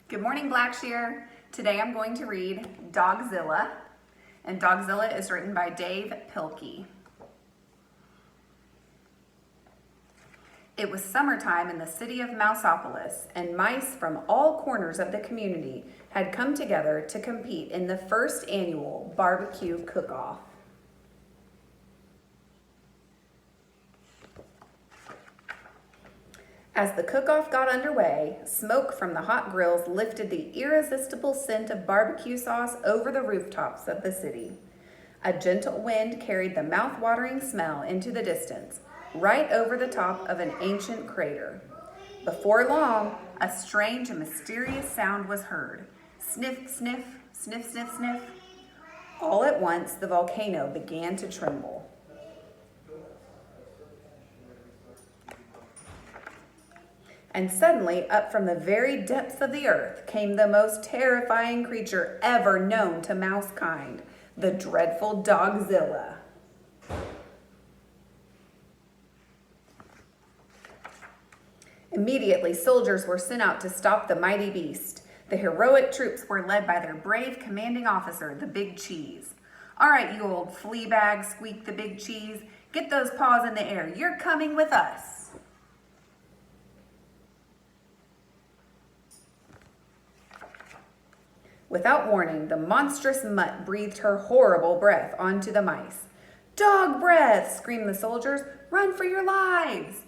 Good morning, Blackshear. Today I'm going to read Dogzilla, and Dogzilla is written by Dave Pilkey. It was summertime in the city of Mouseopolis, and mice from all corners of the community had come together to compete in the first annual barbecue cook-off. As the cook-off got underway, smoke from the hot grills lifted the irresistible scent of barbecue sauce over the rooftops of the city. A gentle wind carried the mouth-watering smell into the distance, right over the top of an ancient crater. Before long, a strange and mysterious sound was heard. Sniff, sniff, sniff, sniff, sniff. All at once, the volcano began to tremble. And suddenly, up from the very depths of the earth, came the most terrifying creature ever known to mousekind, the dreadful Dogzilla. Immediately, soldiers were sent out to stop the mighty beast. The heroic troops were led by their brave commanding officer, the Big Cheese. "All right, you old flea bag," squeaked the Big Cheese. "Get those paws in the air. You're coming with us." Without warning, the monstrous mutt breathed her horrible breath onto the mice. "Dog breath!" screamed the soldiers. "Run for your lives!"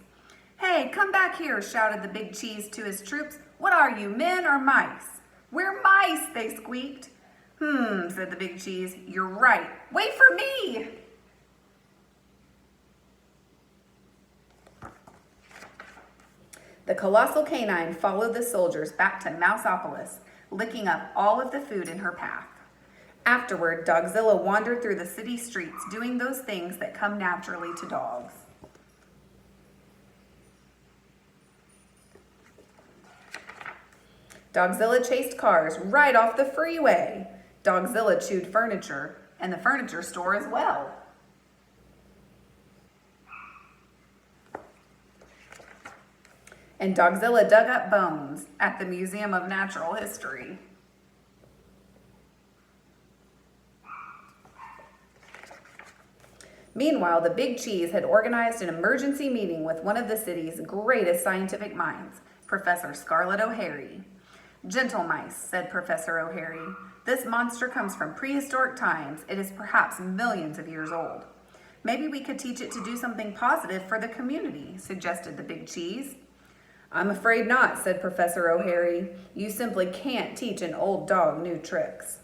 "Hey, come back here!" shouted the Big Cheese to his troops. "What are you, men or mice?" "We're mice!" they squeaked. Said the Big Cheese. "You're right. Wait for me!" The colossal canine followed the soldiers back to Mouseopolis, licking up all of the food in her path. Afterward, Dogzilla wandered through the city streets, doing those things that come naturally to dogs. Dogzilla chased cars right off the freeway. Dogzilla chewed furniture, and the furniture store as well. And Dogzilla dug up bones at the Museum of Natural History. Meanwhile, the Big Cheese had organized an emergency meeting with one of the city's greatest scientific minds, Professor Scarlett O'Hare. "Gentle mice," said Professor O'Hare, "this monster comes from prehistoric times. It is perhaps millions of years old. Maybe we could teach it to do something positive for the community," suggested the Big Cheese. "I'm afraid not," said Professor O'Hare. "You simply can't teach an old dog new tricks.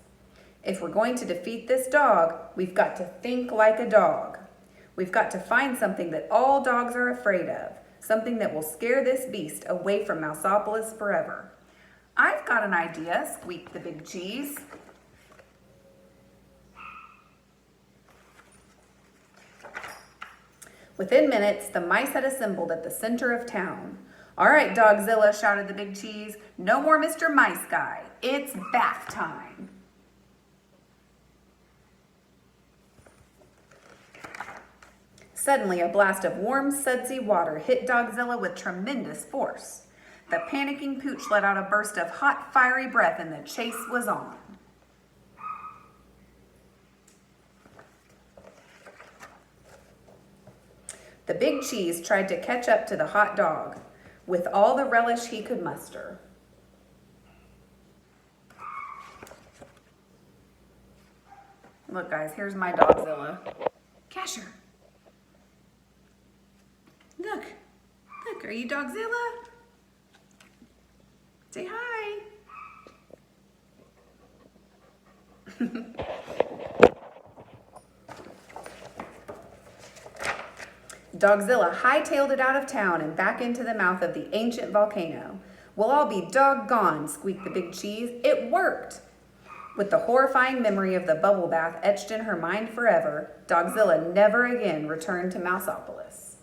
If we're going to defeat this dog, we've got to think like a dog. We've got to find something that all dogs are afraid of, something that will scare this beast away from Mouseopolis forever." "I've got an idea," squeaked the Big Cheese. Within minutes, the mice had assembled at the center of town. "All right, Dogzilla," shouted the Big Cheese. "No more Mr. Mice Guy. It's bath time." Suddenly, a blast of warm, sudsy water hit Dogzilla with tremendous force. The panicking pooch let out a burst of hot, fiery breath, and the chase was on. The Big Cheese tried to catch up to the hot dog with all the relish he could muster. Look, guys, here's my Dogzilla. Casher. Look, are you Dogzilla? Say hi. Dogzilla hightailed it out of town and back into the mouth of the ancient volcano. "We'll all be doggone," squeaked the Big Cheese. "It worked!" With the horrifying memory of the bubble bath etched in her mind forever, Dogzilla never again returned to Mouseopolis.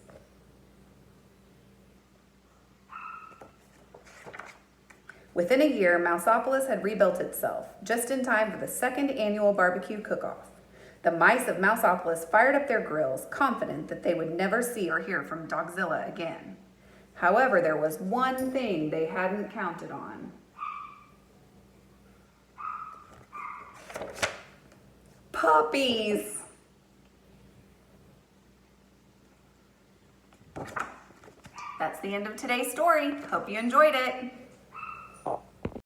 Within a year, Mouseopolis had rebuilt itself, just in time for the second annual barbecue cook-off. The mice of Mouseopolis fired up their grills, confident that they would never see or hear from Dogzilla again. However, there was one thing they hadn't counted on. puppies. That's the end of today's story. Hope you enjoyed it.